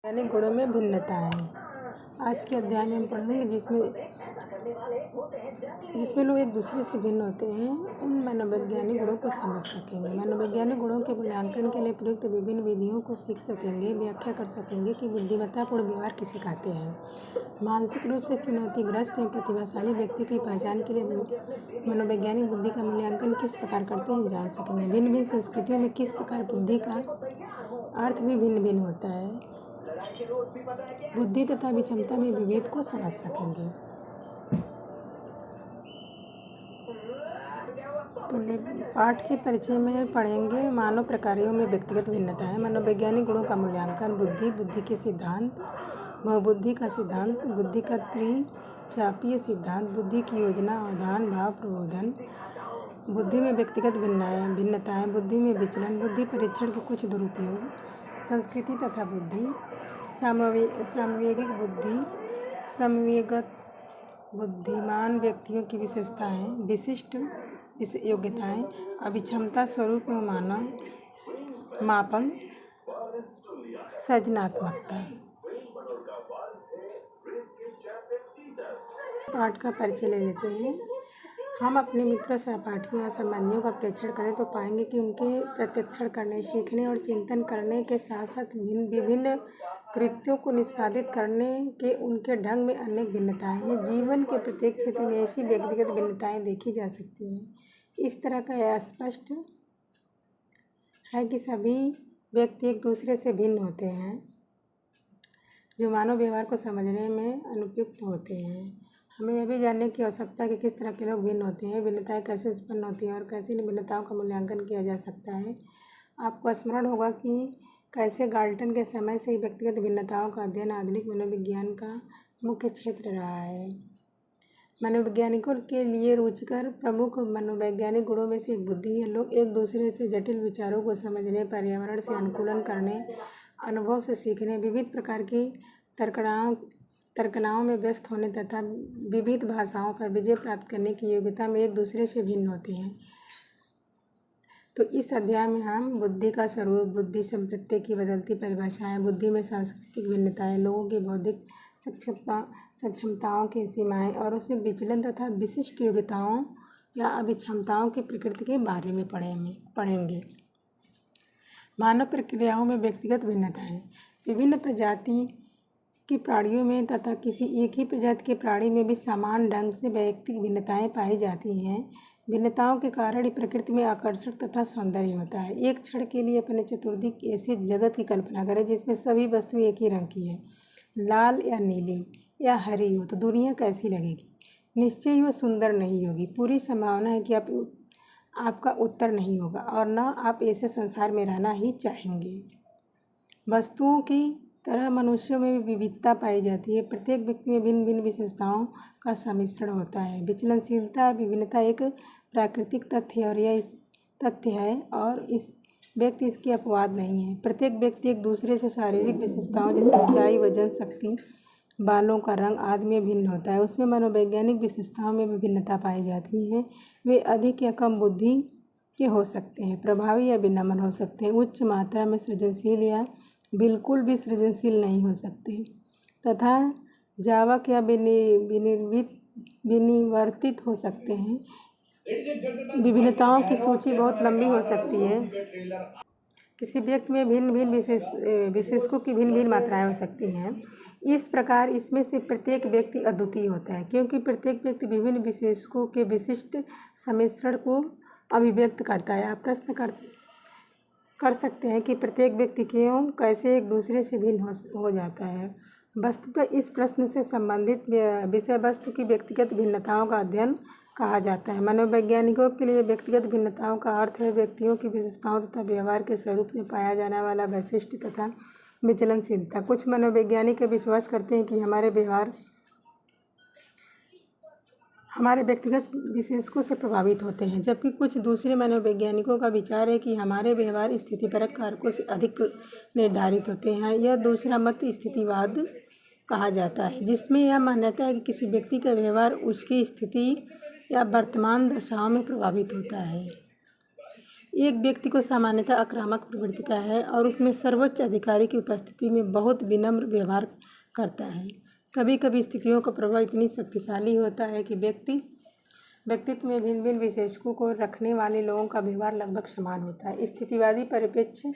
यानी गुणों में भिन्नताएं। आज के अध्याय में हम पढ़ेंगे जिसमें लोग एक दूसरे से भिन्न होते हैं, उन मनोवैज्ञानिक गुणों को समझ सकेंगे। मनोवैज्ञानिक गुणों के मूल्यांकन के लिए प्रयुक्त विभिन्न विधियों को सीख सकेंगे, व्याख्या कर सकेंगे कि बुद्धिमत्तापूर्ण व्यवहार किसे कहते हैं। मानसिक रूप से चुनौतीग्रस्त एवं प्रतिभाशाली व्यक्ति की पहचान के लिए मनोवैज्ञानिक बुद्धि का मूल्यांकन किस प्रकार करते हैं जान सकेंगे। भिन्न भिन्न संस्कृतियों में किस प्रकार बुद्धि का अर्थ भी भिन्न भिन्न होता है। बुद्धि तथा विषमता में विभेद को समझ सकेंगे। तो पाठ के परिचय में पढ़ेंगे मानव प्रकारों में व्यक्तिगत भिन्नताएं, मनोवैज्ञानिक गुणों का मूल्यांकन, बुद्धि के सिद्धांत, बहुबुद्धि का सिद्धांत, बुद्धि का त्रिचापीय सिद्धांत, बुद्धि की योजना, अवधान, भाव, प्रबोधन, बुद्धि में व्यक्तिगत भिन्नताएं, बुद्धि में विचलन, बुद्धि परीक्षण के कुछ दुरुपयोग, संस्कृति तथा बुद्धि, सामवेगिक बुद्धि, समवेगत बुद्धिमान व्यक्तियों की विशेषताएं, विशिष्ट योग्यताएं, अभिक्षमता, स्वरूप एवं मानव मापन, सृजनात्मकता। पाठ का परिचय ले लेते हैं। हम अपने मित्रों, सहपाठियों और संबंधियों का परीक्षण करें तो पाएंगे कि उनके प्रत्यक्षण करने, सीखने और चिंतन करने के साथ साथ विभिन्न कृत्यों को निष्पादित करने के उनके ढंग में अनेक भिन्नताएं हैं। जीवन के प्रत्येक क्षेत्र में ऐसी व्यक्तिगत भिन्नताएं देखी जा सकती हैं। इस तरह का यह स्पष्ट है कि सभी व्यक्ति एक दूसरे से भिन्न होते हैं, जो मानव व्यवहार को समझने में अनुपयुक्त होते हैं। हमें यह भी जानने की आवश्यकता है कि किस तरह के लोग भिन्न होते हैं, भिन्नताएं कैसे उत्पन्न होती हैं और कैसे इन भिन्नताओं का मूल्यांकन किया जा सकता है। आपको स्मरण होगा कि कैसे गाल्टन के समय से ही व्यक्तिगत भिन्नताओं का अध्ययन आधुनिक मनोविज्ञान का मुख्य क्षेत्र रहा है। मनोवैज्ञानिकों के लिए रुचिकर प्रमुख मनोवैज्ञानिक गुणों में से एक बुद्धि है। लोग एक दूसरे से जटिल विचारों को समझने, पर्यावरण से अनुकूलन करने, अनुभव से सीखने, विविध प्रकार की तर्कनाओं में व्यस्त होने तथा विविध भाषाओं पर विजय प्राप्त करने की योग्यता में एक दूसरे से भिन्न होते हैं। तो इस अध्याय में हम बुद्धि का स्वरूप, बुद्धि संप्रत्यय की बदलती परिभाषाएं, बुद्धि में सांस्कृतिक भिन्नताएं, लोगों की बौद्धिक सक्षमताओं की सीमाएं और उसमें विचलन तथा विशिष्ट योग्यताओं या अभिक्षमताओं की प्रकृति के बारे में पढ़ेंगे। मानव प्रक्रियाओं में व्यक्तिगत भिन्नताएं। विभिन्न प्रजाति के प्राणियों में तथा किसी एक ही प्रजाति के प्राणी में भी समान ढंग से वैयक्तिक भिन्नताएं पाई जाती हैं। भिन्नताओं के कारण ही प्रकृति में आकर्षण तथा सौंदर्य होता है। एक क्षण के लिए अपने चतुर्दिक ऐसे जगत की कल्पना करें जिसमें सभी वस्तु एक ही रंग की है, लाल या नीली या हरी हो, तो दुनिया कैसी लगेगी? निश्चय ही वह सुंदर नहीं होगी। पूरी संभावना है कि आपका उत्तर नहीं होगा और न आप ऐसे संसार में रहना ही चाहेंगे। वस्तुओं की तरह मनुष्यों में भी विविधता पाई जाती है। प्रत्येक व्यक्ति में भिन्न भिन्न विशेषताओं का सम्मिश्रण होता है। विचलनशीलता, विभिन्नता एक प्राकृतिक तथ्य है और इस व्यक्ति इसके अपवाद नहीं है। प्रत्येक व्यक्ति एक दूसरे से शारीरिक विशेषताओं जैसे ऊंचाई, वजन, शक्ति, बालों का रंग आदि में भिन्न होता है। उसमें मनोवैज्ञानिक विशेषताओं में भी भिन्नता पाई जाती है। वे अधिक या कम बुद्धि के हो सकते हैं, प्रभावी या विनम्र हो सकते हैं, उच्च मात्रा में सृजनशील या बिल्कुल भी सृजनशील नहीं हो सकते तथा जावक या विनिवर्तित हो सकते हैं। विभिन्नताओं की सूची बहुत लंबी हो सकती है। किसी व्यक्ति में भिन्न भिन्न विशेषकों की भिन्न भिन्न मात्राएं हो सकती हैं। इस प्रकार इसमें से प्रत्येक व्यक्ति अद्वितीय होता है, क्योंकि प्रत्येक व्यक्ति विभिन्न विशेषकों के विशिष्ट सम्मिश्रण को अभिव्यक्त करता है। आप प्रश्न कर सकते हैं कि प्रत्येक व्यक्ति क्यों कैसे एक दूसरे से भिन्न हो जाता है। वस्तुतः इस प्रश्न से संबंधित विषय वस्तु की व्यक्तिगत भिन्नताओं का अध्ययन कहा जाता है। मनोवैज्ञानिकों के लिए व्यक्तिगत भिन्नताओं का अर्थ है व्यक्तियों की विशेषताओं तथा व्यवहार के स्वरूप में पाया जाने वाला वैशिष्ट्य तथा विचलनशीलता। कुछ मनोवैज्ञानिक विश्वास करते हैं कि हमारे व्यवहार हमारे व्यक्तिगत विशेषकों से प्रभावित होते हैं, जबकि कुछ दूसरे मनोवैज्ञानिकों का विचार है कि हमारे व्यवहार स्थितिपरक कारकों से अधिक निर्धारित होते हैं। यह दूसरा मत स्थितिवाद कहा जाता है, जिसमें यह मान्यता है कि किसी व्यक्ति का व्यवहार उसकी स्थिति या वर्तमान दशाओं में प्रभावित होता है। एक व्यक्ति को सामान्यतः आक्रामक प्रवृत्ति का है और उसमें सर्वोच्च अधिकारी की उपस्थिति में बहुत विनम्र व्यवहार करता है। कभी कभी स्थितियों का प्रभाव इतनी शक्तिशाली होता है कि व्यक्तित्व में भिन्न भिन्न विशेषकों को रखने वाले लोगों का व्यवहार लगभग समान होता है। स्थितिवादी परिप्रेक्ष्य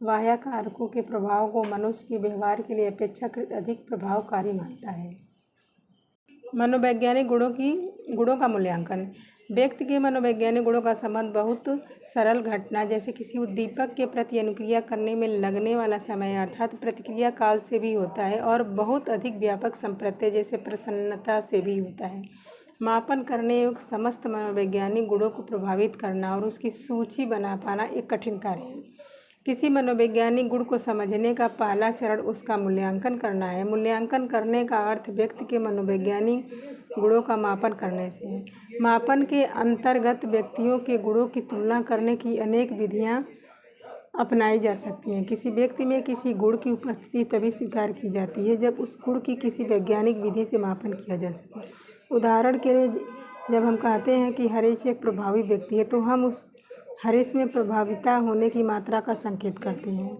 बाह्य कारकों के प्रभाव को मनुष्य के व्यवहार के लिए अपेक्षाकृत अधिक प्रभावकारी मानता है। मनोवैज्ञानिक गुणों का मूल्यांकन। व्यक्ति के मनोवैज्ञानिक गुणों का संबंध बहुत सरल घटना जैसे किसी उद्दीपक के प्रति अनुक्रिया करने में लगने वाला समय अर्थात प्रतिक्रिया काल से भी होता है और बहुत अधिक व्यापक संप्रत्यय जैसे प्रसन्नता से भी होता है। मापन करने योग्य समस्त मनोवैज्ञानिक गुणों को प्रभावित करना और उसकी सूची बना पाना एक कठिन कार्य है। किसी मनोवैज्ञानिक गुण को समझने का पहला चरण उसका मूल्यांकन करना है। मूल्यांकन करने का अर्थ व्यक्ति के मनोवैज्ञानिक गुणों का मापन करने से है। मापन के अंतर्गत व्यक्तियों के गुणों की तुलना करने की अनेक विधियां अपनाई जा सकती हैं। किसी व्यक्ति में किसी गुण की उपस्थिति तभी स्वीकार की जाती है जब उस गुण की किसी वैज्ञानिक विधि से मापन किया जा सके। उदाहरण के लिए जब हम कहते हैं कि हरीश एक प्रभावी व्यक्ति है तो हम उस हरीश में प्रभाविता होने की मात्रा का संकेत करते हैं।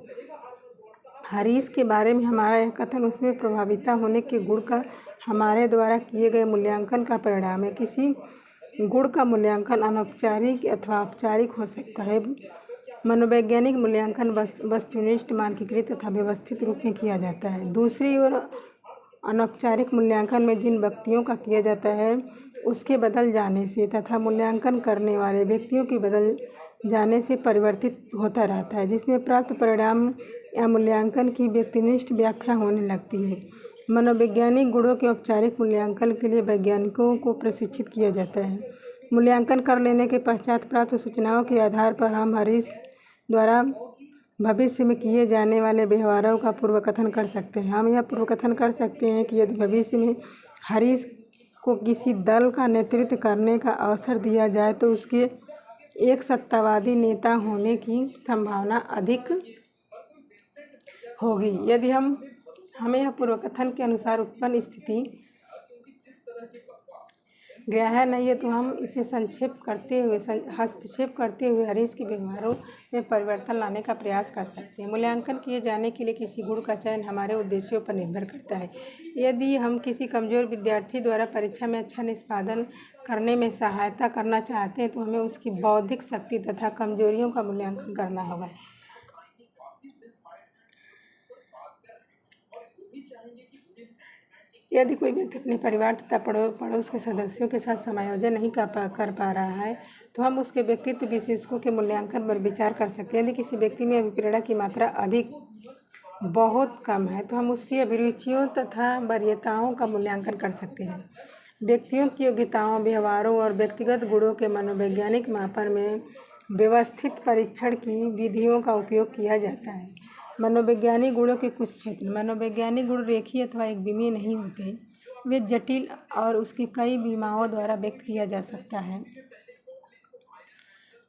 हरीश के बारे में हमारा यह कथन उसमें प्रभाविता होने के गुण का हमारे द्वारा किए गए मूल्यांकन का परिणाम है। किसी गुण का मूल्यांकन अनौपचारिक अथवा औपचारिक हो सकता है। मनोवैज्ञानिक मूल्यांकन वस्तुनिष्ठ, मानकीकृत तथा व्यवस्थित रूप में किया जाता है। दूसरी ओर अनौपचारिक मूल्यांकन में जिन व्यक्तियों का किया जाता है उसके बदल जाने से तथा मूल्यांकन करने वाले व्यक्तियों के बदल जाने से परिवर्तित होता रहता है, जिसमें प्राप्त परिणाम या मूल्यांकन की व्यक्तिनिष्ठ व्याख्या होने लगती है। मनोवैज्ञानिक गुणों के औपचारिक मूल्यांकन के लिए वैज्ञानिकों को प्रशिक्षित किया जाता है। मूल्यांकन कर लेने के पश्चात प्राप्त सूचनाओं के आधार पर हम हरीश द्वारा भविष्य में किए जाने वाले व्यवहारों का पूर्वकथन कर सकते हैं। हम यह पूर्वकथन कर सकते हैं कि यदि भविष्य में हरीश को किसी दल का नेतृत्व करने का अवसर दिया जाए तो उसके एक सत्तावादी नेता होने की संभावना अधिक होगी। यदि हमें यह पूर्वकथन के अनुसार उत्पन्न स्थिति ग्राह्य नहीं है तो हम इसे हस्तक्षेप करते हुए हरीश के व्यवहारों में परिवर्तन लाने का प्रयास कर सकते हैं। मूल्यांकन किए जाने के लिए किसी गुण का चयन हमारे उद्देश्यों पर निर्भर करता है। यदि हम किसी कमजोर विद्यार्थी द्वारा परीक्षा में अच्छा निष्पादन करने में सहायता करना चाहते हैं तो हमें उसकी बौद्धिक शक्ति तथा कमजोरियों का मूल्यांकन करना होगा। यदि कोई व्यक्ति अपने परिवार तथा पड़ोस के सदस्यों के साथ समायोजन नहीं कर पा रहा है तो हम उसके व्यक्तित्व विशेषकों के मूल्यांकन पर विचार कर सकते हैं। यदि किसी व्यक्ति में अभिप्रेरणा की मात्रा बहुत कम है तो हम उसकी अभिरुचियों तथा वरीयताओं का मूल्यांकन कर सकते हैं। व्यक्तियों की योग्यताओं, व्यवहारों और व्यक्तिगत गुणों के मनोवैज्ञानिक मापन में व्यवस्थित परीक्षण की विधियों का उपयोग किया जाता है। मनोवैज्ञानिक गुणों के कुछ क्षेत्र। मनोवैज्ञानिक गुण रेखीय अथवा एक विमीय नहीं होते, वे जटिल और उसकी कई विमाओं द्वारा व्यक्त किया जा सकता है।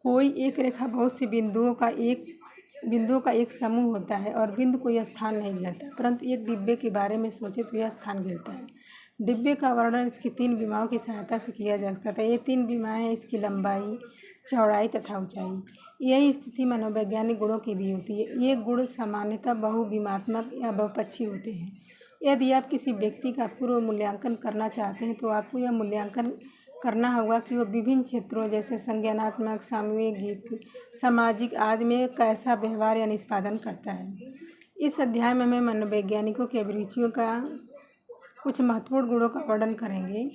कोई एक रेखा बहुत सी बिंदुओं का एक समूह होता है और बिंदु कोई स्थान नहीं घेरता, परंतु एक डिब्बे के बारे में सोचे तो यह स्थान घेरता है। डिब्बे का वर्णन इसकी 3 विमाओं की सहायता से किया जा सकता है। ये 3 विमाएँ इसकी लंबाई, चौड़ाई तथा ऊंचाई। यही स्थिति मनोवैज्ञानिक गुणों की भी होती है। ये गुण सामान्यतः बहुविमात्मक या बहुपक्षीय होते हैं। यदि आप किसी व्यक्ति का पूर्व मूल्यांकन करना चाहते हैं तो आपको यह मूल्यांकन करना होगा कि वो विभिन्न क्षेत्रों जैसे संज्ञानात्मक, सामूहिक, सामाजिक आदि में कैसा व्यवहार या निष्पादन करता है। इस अध्याय में मैं मनोवैज्ञानिकों की अभिरुचियों का कुछ महत्वपूर्ण गुणों का वर्णन करेंगे,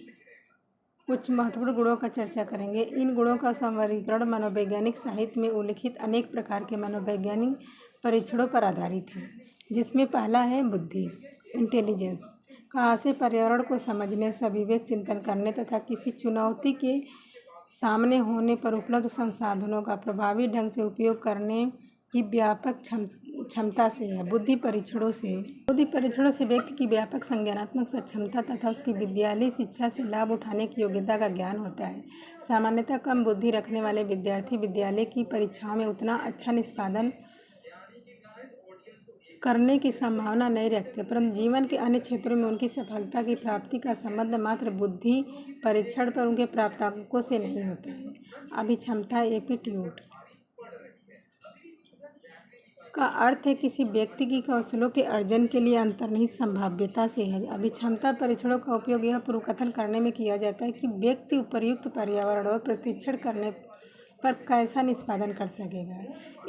कुछ महत्वपूर्ण गुणों का चर्चा करेंगे। इन गुणों का संवर्गीकरण मनोवैज्ञानिक साहित्य में उल्लिखित अनेक प्रकार के मनोवैज्ञानिक परीक्षणों पर आधारित है, जिसमें पहला है बुद्धि, इंटेलिजेंस का से पर्यावरण को समझने, सविवेक चिंतन करने तथा किसी चुनौती के सामने होने पर उपलब्ध संसाधनों का प्रभावी ढंग से उपयोग करने की व्यापक क्षमता से है। बुद्धि परीक्षणों से व्यक्ति की व्यापक संज्ञानात्मक सक्षमता तथा उसकी विद्यालयी शिक्षा से लाभ उठाने की योग्यता का ज्ञान होता है। सामान्यतः कम बुद्धि रखने वाले विद्यार्थी विद्यालय की परीक्षाओं में उतना अच्छा निष्पादन करने की संभावना नहीं रखते, परंतु जीवन के अन्य क्षेत्रों में उनकी सफलता की प्राप्ति का संबंध मात्र बुद्धि परीक्षण पर उनके प्राप्तांकों से नहीं होता है। अभिक्षमता, एप्टीट्यूड। का अर्थ है किसी व्यक्ति की कौशलों के अर्जन के लिए अंतर्निहित संभाव्यता से है। अभिक्षमता परीक्षणों का उपयोग यह पूर्वकथन करने में किया जाता है कि व्यक्ति उपयुक्त पर्यावरण और प्रशिक्षण करने पर कैसा निष्पादन कर सकेगा।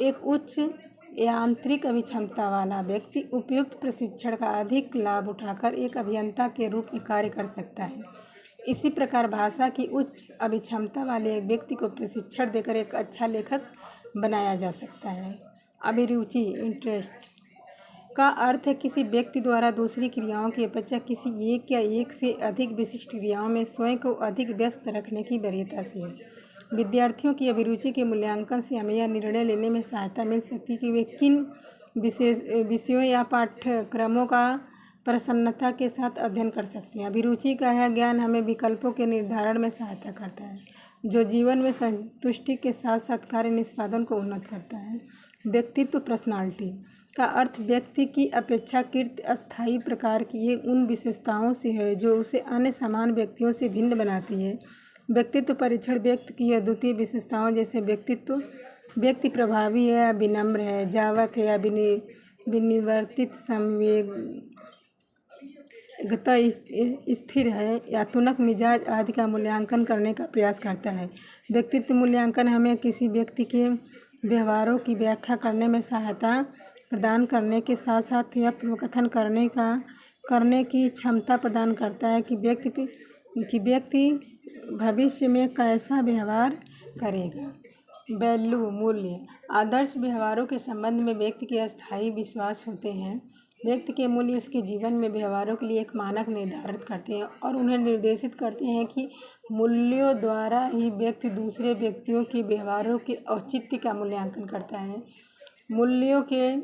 एक उच्च यांत्रिक अभिक्षमता वाला व्यक्ति उपयुक्त प्रशिक्षण का अधिक लाभ उठाकर एक अभियंता के रूप में कार्य कर सकता है। इसी प्रकार भाषा की उच्च अभिक्षमता वाले एक व्यक्ति को प्रशिक्षण देकर एक अच्छा लेखक बनाया जा सकता है। अभिरुचि इंटरेस्ट का अर्थ है किसी व्यक्ति द्वारा दूसरी क्रियाओं की अपेक्षा किसी एक या एक से अधिक विशिष्ट क्रियाओं में स्वयं को अधिक व्यस्त रखने की वरीयता से है। विद्यार्थियों की अभिरुचि के मूल्यांकन से हमें यह निर्णय लेने में सहायता मिल सकती है कि वे किन विषयों या पाठ्यक्रमों का प्रसन्नता के साथ अध्ययन कर सकते हैं। अभिरुचि का यह ज्ञान हमें विकल्पों के निर्धारण में सहायता करता है, जो जीवन में संतुष्टि के साथ साथ कार्य निष्पादन को उन्नत करता है। व्यक्तित्व पर्सनालिटी का अर्थ व्यक्ति की अपेक्षाकृत अस्थायी प्रकार की उन विशेषताओं से है जो उसे अन्य समान व्यक्तियों से भिन्न बनाती है। व्यक्तित्व परीक्षण व्यक्ति की अद्वितीय विशेषताओं जैसे व्यक्ति प्रभावी है या विनम्र है, जावक है या विनिवर्तित, संवेगता स्थिर है या तुनक मिजाज आदि का मूल्यांकन करने का प्रयास करता है। व्यक्तित्व मूल्यांकन हमें किसी व्यक्ति के व्यवहारों की व्याख्या करने में सहायता प्रदान करने के साथ साथ यह पूर्वकथन करने की क्षमता प्रदान करता है कि व्यक्ति भविष्य में कैसा व्यवहार करेगा। वैल्यू मूल्य आदर्श व्यवहारों के संबंध में व्यक्ति के अस्थायी विश्वास होते हैं। व्यक्ति के मूल्य उसके जीवन में व्यवहारों के लिए एक मानक निर्धारित करते हैं और उन्हें निर्देशित करते हैं कि मूल्यों द्वारा ही व्यक्ति दूसरे व्यक्तियों के व्यवहारों के औचित्य का मूल्यांकन करता है। मूल्यों के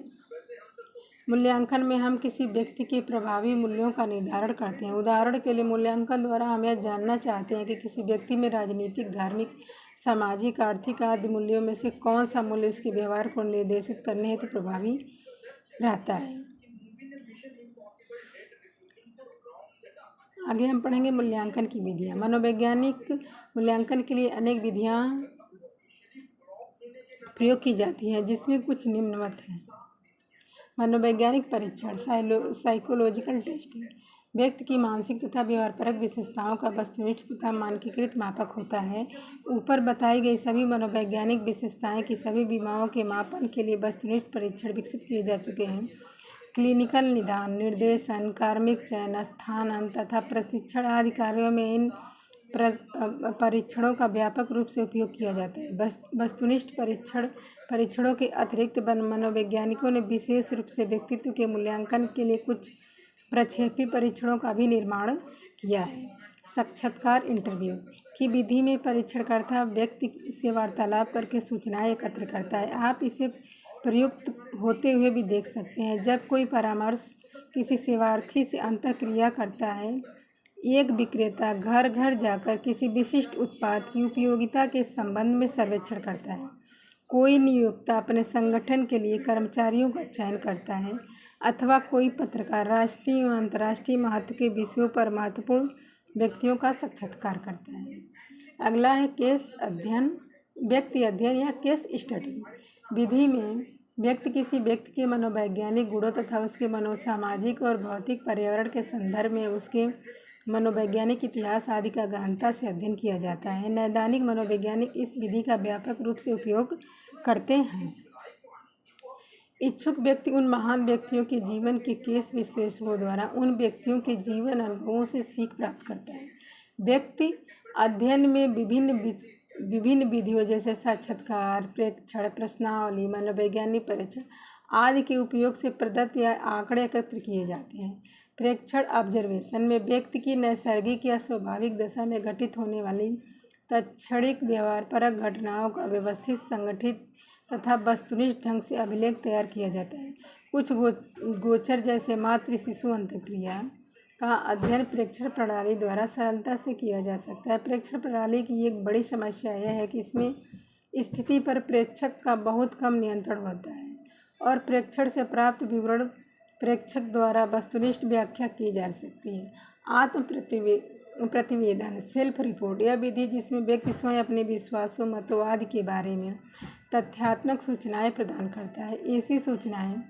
मूल्यांकन में हम किसी व्यक्ति के प्रभावी मूल्यों का निर्धारण करते हैं। उदाहरण के लिए मूल्यांकन द्वारा हम यह जानना चाहते हैं कि किसी व्यक्ति में राजनीतिक, धार्मिक, सामाजिक, आर्थिक आदि मूल्यों में से कौन सा मूल्य उसके व्यवहार को निर्देशित करने हेतु प्रभावी रहता है। आगे हम पढ़ेंगे मूल्यांकन की विधियाँ। मनोवैज्ञानिक मूल्यांकन के लिए अनेक विधियाँ प्रयोग की जाती हैं, जिसमें कुछ निम्नवत हैं। मनोवैज्ञानिक परीक्षण साइकोलॉजिकल टेस्टिंग व्यक्ति की मानसिक तथा व्यवहारपरक विशेषताओं का वस्तुनिष्ठ तथा मानकीकृत मापक होता है। ऊपर बताई गई सभी मनोवैज्ञानिक विशेषताएं की सभी बीमारियों के मापन के लिए वस्तुनिष्ठ परीक्षण विकसित किए जा चुके हैं। क्लिनिकल निदान, निर्देशन, कार्मिक चयन, स्थान तथा प्रशिक्षण आदि कार्यों में इन परीक्षणों का व्यापक रूप से उपयोग किया जाता है। वस्तुनिष्ठ परीक्षणों के अतिरिक्त मनोवैज्ञानिकों ने विशेष रूप से व्यक्तित्व के मूल्यांकन के लिए कुछ प्रक्षेपी परीक्षणों का भी निर्माण किया है। साक्षात्कार इंटरव्यू की विधि में परीक्षणकर्ता व्यक्ति से वार्तालाप करके सूचनाएं एकत्र करता है। आप इसे प्रयुक्त होते हुए भी देख सकते हैं जब कोई परामर्श किसी सेवार्थी से अंतःक्रिया करता है। एक विक्रेता घर घर जाकर किसी विशिष्ट उत्पाद की उपयोगिता के संबंध में सर्वेक्षण करता है। कोई नियोक्ता अपने संगठन के लिए कर्मचारियों का चयन करता है अथवा कोई पत्रकार राष्ट्रीय व अंतर्राष्ट्रीय महत्व के विषयों पर महत्वपूर्ण व्यक्तियों का साक्षात्कार करता है। अगला है केस अध्ययन, व्यक्ति अध्ययन या केस स्टडी। विधि में व्यक्ति किसी व्यक्ति के मनोवैज्ञानिक गुणों तथा उसके मनोसामाजिक और भौतिक पर्यावरण के संदर्भ में उसके मनोवैज्ञानिक इतिहास आदि का गहनता से अध्ययन किया जाता है। नैदानिक मनोवैज्ञानिक इस विधि का व्यापक रूप से उपयोग करते हैं। इच्छुक व्यक्ति उन महान व्यक्तियों के जीवन के केस विश्लेषणों द्वारा उन व्यक्तियों के जीवन अनुभवों से सीख प्राप्त करता है। व्यक्ति अध्ययन में विभिन्न विधियों जैसे साक्षात्कार, प्रेक्षण, प्रश्नावली, मनोवैज्ञानिक परीक्षण आदि के उपयोग से प्रदत्त या आंकड़े एकत्र किए जाते हैं। प्रेक्षण ऑब्जर्वेशन में व्यक्ति की नैसर्गिक या स्वाभाविक दशा में घटित होने वाली तत्क्षणिक व्यवहारपरक घटनाओं का व्यवस्थित, संगठित तथा वस्तुनिष्ठ ढंग से अभिलेख तैयार किया जाता है। कुछ गोचर जैसे मातृ शिशु अंतःक्रिया का अध्ययन प्रेक्षण प्रणाली द्वारा सरलता से किया जा सकता है। प्रेक्षण प्रणाली की एक बड़ी समस्या यह है कि इसमें स्थिति पर प्रेक्षक का बहुत कम नियंत्रण होता है और प्रेक्षण से प्राप्त विवरण प्रेक्षक द्वारा वस्तुनिष्ठ व्याख्या की जा सकती है। प्रतिवेदन सेल्फ रिपोर्ट, यह विधि जिसमें व्यक्ति स्वयं अपने विश्वासों, मतों आदि के बारे में तथ्यात्मक सूचनाएं प्रदान करता है। ऐसी सूचनाएं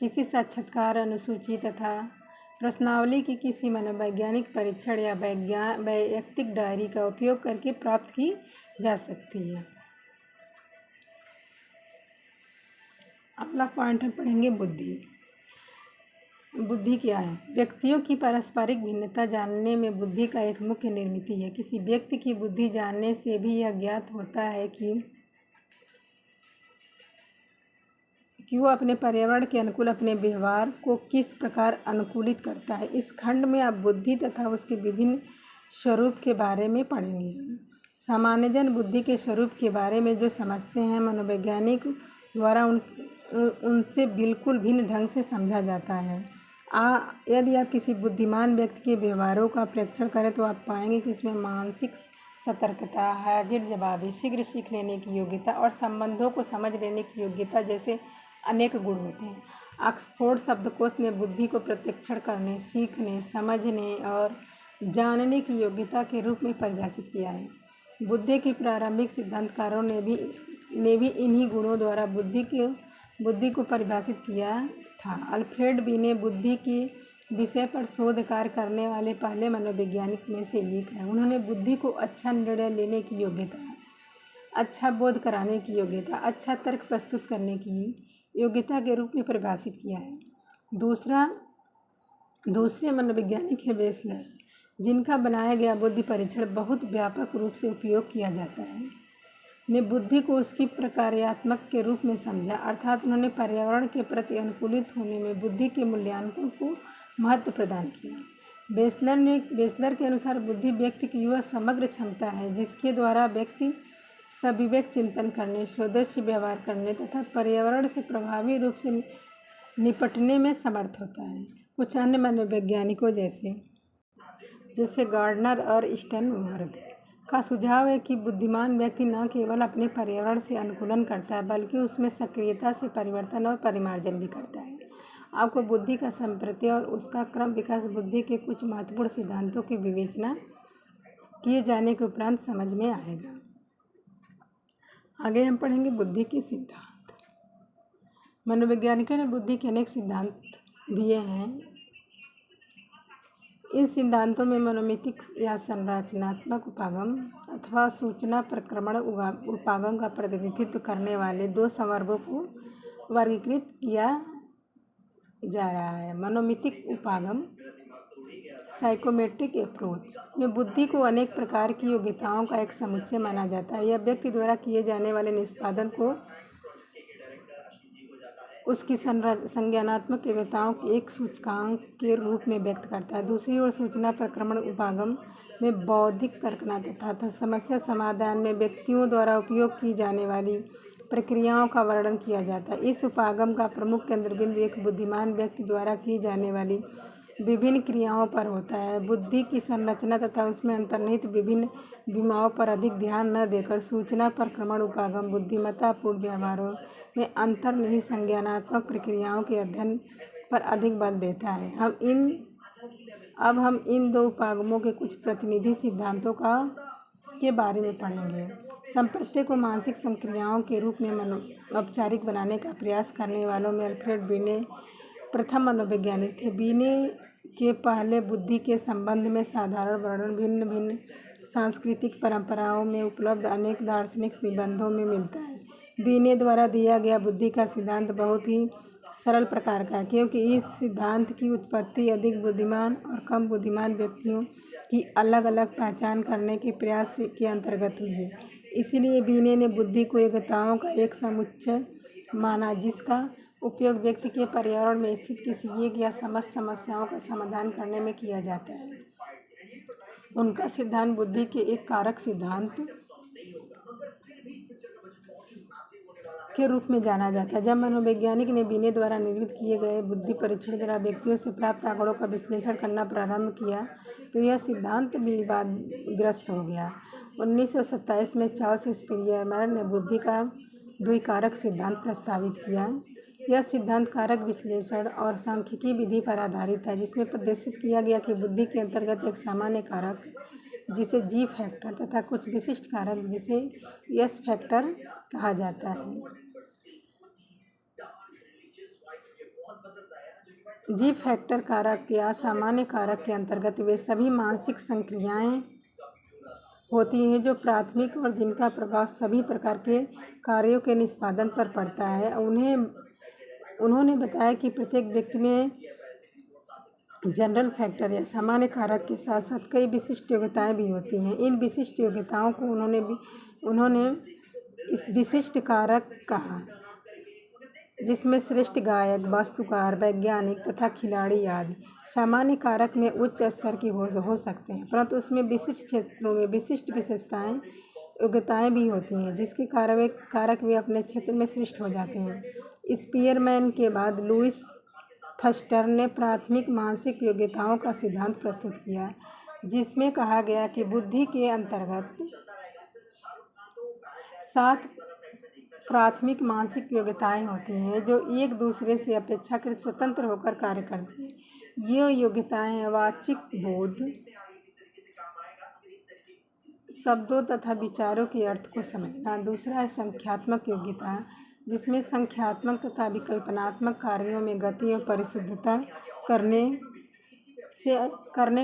किसी साक्षात्कार, अनुसूची तथा प्रश्नावली की किसी मनोवैज्ञानिक परीक्षण या वैयक्तिक डायरी का उपयोग करके प्राप्त की जा सकती है। अगला पॉइंट हम पढ़ेंगे बुद्धि। बुद्धि क्या है? व्यक्तियों की पारस्परिक भिन्नता जानने में बुद्धि का एक मुख्य निर्मिति है। किसी व्यक्ति की बुद्धि जानने से भी यह ज्ञात होता है कि वह अपने पर्यावरण के अनुकूल अपने व्यवहार को किस प्रकार अनुकूलित करता है। इस खंड में आप बुद्धि तथा उसके विभिन्न स्वरूप के बारे में पढ़ेंगे। सामान्यजन बुद्धि के स्वरूप के बारे में जो समझते हैं, मनोवैज्ञानिक द्वारा उनसे बिल्कुल भिन्न ढंग से समझा जाता है। यदि आप किसी बुद्धिमान व्यक्ति के व्यवहारों का प्रेक्षण करें तो आप पाएंगे कि इसमें मानसिक सतर्कता, हाजिर जवाबी, शीघ्र सीख लेने की योग्यता और संबंधों को समझ लेने की योग्यता जैसे अनेक गुण होते हैं। ऑक्सफोर्ड शब्दकोश ने बुद्धि को प्रशिक्षण करने, सीखने, समझने और जानने की योग्यता के रूप में परिभाषित किया है। बुद्धि के प्रारंभिक सिद्धांतकारों ने भी इन्हीं गुणों द्वारा बुद्धि को परिभाषित किया था। अल्फ्रेड बीने बुद्धि के विषय पर शोध कार्य करने वाले पहले मनोवैज्ञानिक में से एक हैं। उन्होंने बुद्धि को अच्छा निर्णय लेने की योग्यता, अच्छा बोध कराने की योग्यता, अच्छा तर्क प्रस्तुत करने की योग्यता के रूप में परिभाषित किया है। दूसरे मनोवैज्ञानिक है वेसलर, जिनका बनाया गया बुद्धि परीक्षण बहुत व्यापक रूप से उपयोग किया जाता है, ने बुद्धि को उसकी प्रकार्यात्मक के रूप में समझा, अर्थात उन्होंने पर्यावरण के प्रति अनुकूलित होने में बुद्धि के मूल्यांकन को महत्व प्रदान किया। वेसलर के अनुसार बुद्धि व्यक्ति की वह समग्र क्षमता है जिसके द्वारा व्यक्ति सविवेक चिंतन करने, स्वदेशी व्यवहार करने तथा पर्यावरण से प्रभावी रूप से निपटने में समर्थ होता है। कुछ अन्य मनोवैज्ञानिकों जैसे गार्डनर और स्टर्नबर्ग का सुझाव है कि बुद्धिमान व्यक्ति न केवल अपने पर्यावरण से अनुकूलन करता है बल्कि उसमें सक्रियता से परिवर्तन और परिमार्जन भी करता है। आपको बुद्धि का संप्रत्यय और उसका क्रम विकास बुद्धि के कुछ महत्वपूर्ण सिद्धांतों की विवेचना किए जाने के उपरांत समझ में आएगा। आगे हम पढ़ेंगे बुद्धि के सिद्धांत। मनोवैज्ञानिकों ने बुद्धि के अनेक सिद्धांत दिए हैं। इन सिद्धांतों में मनोमितिक या संरचनात्मक उपागम अथवा सूचना प्रक्रमण उपागम का प्रतिनिधित्व करने वाले दो संवर्गों को वर्गीकृत किया जा रहा है। मनोमितिक उपागम साइकोमेट्रिक अप्रोच में बुद्धि को अनेक प्रकार की योग्यताओं का एक समुच्चय माना जाता है। यह व्यक्ति द्वारा किए जाने वाले निष्पादन को उसकी संज्ञानात्मक योग्यताओं के एक सूचकांक के रूप में व्यक्त करता है। दूसरी ओर सूचना प्रक्रमण उपागम में बौद्धिक कल्पना तथा समस्या समाधान में व्यक्तियों द्वारा उपयोग की जाने वाली प्रक्रियाओं का वर्णन किया जाता है। इस उपागम का प्रमुख केंद्रबिंदु एक बुद्धिमान व्यक्ति द्वारा की जाने वाली विभिन्न क्रियाओं पर होता है। बुद्धि की संरचना तथा उसमें अंतर्निहित विभिन्न विमाओं पर अधिक ध्यान न देकर सूचना प्रक्रमण उपागम बुद्धिमत्तापूर्ण व्यवहारों में अंतर्निहित संज्ञानात्मक प्रक्रियाओं के अध्ययन पर अधिक बल देता है। अब हम इन दो उपागमों के कुछ प्रतिनिधि सिद्धांतों के बारे में पढ़ेंगे। संप्रत्यय को मानसिक संक्रियाओं के रूप में औपचारिक बनाने का प्रयास करने वालों में अल्फ्रेड बीने प्रथम मनोवैज्ञानिक थे। बीने के पहले बुद्धि के संबंध में साधारण वर्णन भिन्न भिन्न सांस्कृतिक परंपराओं में उपलब्ध अनेक दार्शनिक निबंधों में मिलता है। बीने द्वारा दिया गया बुद्धि का सिद्धांत बहुत ही सरल प्रकार का है, क्योंकि इस सिद्धांत की उत्पत्ति अधिक बुद्धिमान और कम बुद्धिमान व्यक्तियों की अलग अलग पहचान करने के प्रयास के अंतर्गत हुई है। इसलिए बीने ने बुद्धि को योग्यताओं का एक समुच्चय माना जिसका उपयोग व्यक्ति के पर्यावरण में स्थित किसी एक या समस्त समस्याओं का समाधान करने में किया जाता है। उनका सिद्धांत बुद्धि के एक कारक सिद्धांत के रूप में जाना जाता है। जब मनोवैज्ञानिक ने बीने द्वारा निर्मित किए गए बुद्धि परीक्षण द्वारा व्यक्तियों से प्राप्त आंकड़ों का विश्लेषण करना प्रारंभ किया तो यह सिद्धांत विवादग्रस्त हो गया। 1927 में चार्ल्स स्पिरियर ने बुद्धि का द्विकारक सिद्धांत प्रस्तावित किया। यह सिद्धांत कारक विश्लेषण और सांख्यिकी विधि पर आधारित है, जिसमें प्रदर्शित किया गया कि बुद्धि के अंतर्गत एक सामान्य कारक जिसे जी फैक्टर तथा कुछ विशिष्ट कारक जिसे एस फैक्टर कहा जाता है। जी फैक्टर कारक या सामान्य कारक के अंतर्गत वे सभी मानसिक संक्रियाएं होती हैं जो प्राथमिक और जिनका प्रभाव सभी प्रकार के कार्यों के निष्पादन पर पड़ता है। उन्होंने बताया कि प्रत्येक व्यक्ति में जनरल फैक्टर या सामान्य कारक के साथ साथ कई विशिष्ट योग्यताएं भी होती हैं। इन विशिष्ट योग्यताओं को उन्होंने इस विशिष्ट कारक कहा, जिसमें श्रेष्ठ गायक, वास्तुकार, वैज्ञानिक तथा खिलाड़ी आदि। सामान्य कारक में उच्च स्तर की हो सकते हैं, परंतु उसमें विशिष्ट क्षेत्रों में विशिष्ट विशेषताएं योग्यताएं भी होती हैं, जिसके कारक वे अपने क्षेत्र में श्रेष्ठ हो जाते हैं। स्पीयरमैन के बाद लुईस थर्स्टर ने प्राथमिक मानसिक योग्यताओं का सिद्धांत प्रस्तुत किया, जिसमें कहा गया कि बुद्धि के अंतर्गत 7 प्राथमिक मानसिक योग्यताएं होती हैं जो एक दूसरे से अपेक्षाकृत स्वतंत्र होकर कार्य करती हैं। ये योग्यताएं वाचिक बोध, शब्दों तथा विचारों के अर्थ को समझना। दूसरा है संख्यात्मक योग्यता, जिसमें संख्यात्मक तथा विकल्पनात्मक कार्यों में गति और परिशुद्धता करने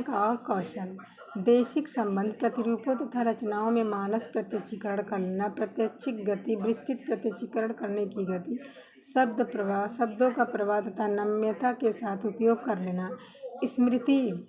का कौशल। देशिक संबंध, प्रतिरूपों तथा रचनाओं में मानस प्रत्यक्षीकरण करना, प्रत्यक्षिक गति, विस्तृत प्रत्यक्षीकरण करने की गति, शब्द प्रवाह, शब्दों का प्रवाह तथा नम्यता के साथ उपयोग कर लेना। स्मृति